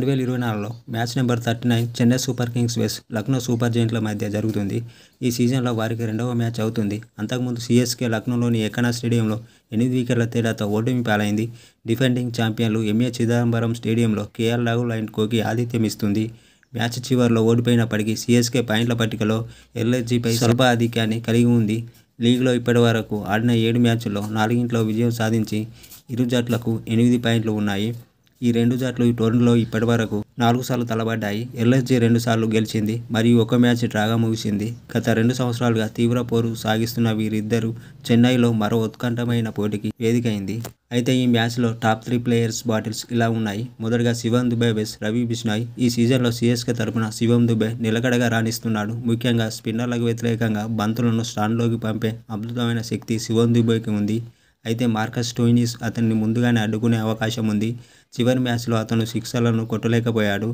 2024లో match number 39 Chennai super kings vs Lucknow super జెయింట్ల మధ్య జరుగుతుంది. ఈ సీజన్లో వారికి రెండవ మ్యాచ్ అవుతుంది. అంతకుముందు సీఎస్కే లక్నోలోని ఏకనా స్టేడియంలో 8 వికెట్ల తేడాతో ఓటమి పాలైంది. డిఫెండింగ్ ఛాంపియన్లు ఎంఏ చిదంబరం స్టేడియంలో కేఎల్ రాహుల్ అండ్ కోకి ఆతిథ్యం ఇస్తుంది. మ్యాచ్ చివర్లో ఓడిపోయినప్పటికీ సీఎస్కే పాయింట్ల పట్టికలో ఎల్ఎస్జీపై స్వల్ప ఆధిక్యాన్ని కలిగి ఉంది. లీగ్లో ఇప్పటివరకు ఆడిన 7 మ్యాచ్ల్లో 4 విజయం సాధించి ఇరు జట్లకు 8 పాయింట్లు ఉన్నాయి. ఈ రెండు జట్లు ఈ టోర్నీలో ఇప్పటివరకు 4 సార్లు తలపడ్డాయి. ఎల్ఎస్జీ 2 సార్లు గెలిచింది మరియు ఒక మ్యాచ్ డ్రాగా ముగిసింది. గత 2 సంవత్సరాలుగా తీవ్ర పోరు సాగిస్తున్న వీరిద్దరూ చెన్నైలో మరో ఉత్కంఠమైన పోటీకి వేదికైంది. అయితే ఈ మ్యాచ్లో టాప్ 3 ప్లేయర్స్ బాటిల్స్ ఇలా ఉన్నాయి. మొదటగా శివం దుబే వెస్ రవి బిష్నాయ్. ఈ సీజన్లో సీఎస్కే తరపున శివం దుబే నిలకడగా రాణిస్తున్నాడు. ముఖ్యంగా స్పిన్నర్లకు వ్యతిరేకంగా బంతులను స్టాండ్లోకి పంపే అద్భుతమైన శక్తి శివం దుబేకి ఉంది. అయితే మార్కస్ స్టోయినిస్ అతన్ని ముందుగానే అడ్డుకునే అవకాశం ఉంది. చివరి మ్యాచ్లో అతను సిక్సర్లను కొట్టలేకపోయాడు.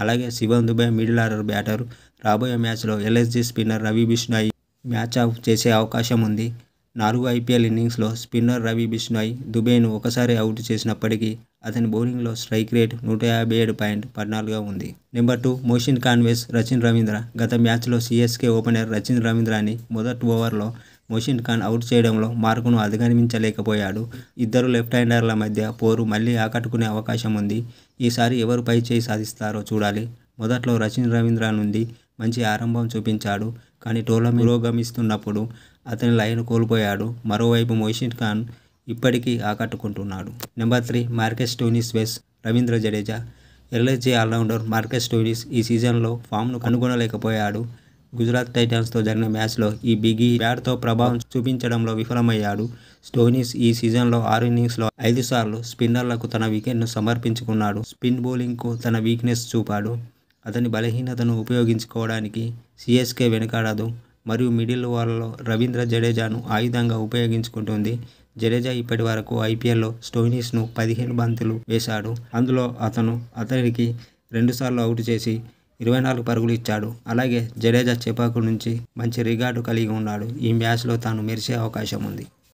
అలాగే శివం దుబే మిడిల్ ఆర్డర్ బ్యాటర్. రాబోయే మ్యాచ్లో LSG spinner Ravi Bishnoi match of చేసే అవకాశం ఉంది. 4 ఐపీఎల్ ఇన్నింగ్స్లో స్పిన్నర్ రవి బిష్నాయ్ దుబేను ఒకసారి అవుట్ చేసినప్పటికీ అతని బౌలింగ్లో స్ట్రైక్ రేట్ 157.14గా ఉంది. నెంబర్ 2 మోషిన్ ఖాన్ వెస్ రచిన్ రవీంద్ర. గత మ్యాచ్లో సీఎస్కే ఓపెనర్ రచిన్ రవీంద్రని మొదటి ఓవర్లో మోషిన్ ఖాన్ అవుట్ చేయడంలో మార్కును అధిగమించలేకపోయాడు. ఇద్దరు లెఫ్ట్ హ్యాండర్ల మధ్య పోరు మళ్లీ ఆకట్టుకునే అవకాశం ఉంది. ఈసారి ఎవరు పై చేయి సాధిస్తారో చూడాలి. మొదట్లో రచిన్ రవీంద్ర నుండి మంచి ఆరంభం చూపించాడు. కానీ టోర్నమెంట్ పురోగమిస్తున్నప్పుడు అతని లైన్ కోల్పోయాడు. మరోవైపు మోషిన్ ఖాన్ ఇప్పటికీ ఆకట్టుకుంటున్నాడు. Number 3 Marcus Stoinis vs Ravindra Jadeja. LSG allrounder Marcus Stoinis ఈ సీజన్లో ఫామ్ను కనుగొనలేకపోయాడు. గుజరాత్ టైటాన్స్తో జరిగిన మ్యాచ్లో ఈ బిగ్గీ బ్యాట్తో ప్రభావం చూపించడంలో విఫలమయ్యాడు. స్టోయినిస్ ఈ సీజన్లో 6 ఇన్నింగ్స్లో 5 సార్లు స్పిన్నర్లకు తన వికెట్ను సమర్పించుకున్నాడు. స్పిన్ బౌలింగ్కు తన వీక్నెస్ చూపాడు. అతని బలహీనతను ఉపయోగించుకోవడానికి సీఎస్కే వెనుకాడదు మరియు మిడిల్ ఓవర్లలో రవీంద్ర జడేజాను ఆయుధంగా ఉపయోగించుకుంటుంది. జడేజా ఇప్పటి వరకు ఐపీఎల్లో స్టోయినిస్ను 15 బంతులు వేశాడు. అందులో అతనికి 2 సార్లు అవుట్ చేసి 24 పరుగులు ఇచ్చాడు. అలాగే జడేజా చెపాకు నుంచి మంచి రికార్డు కలిగి ఉన్నాడు. ఈ మ్యాచ్లో తాను మెరిసే అవకాశం ఉంది.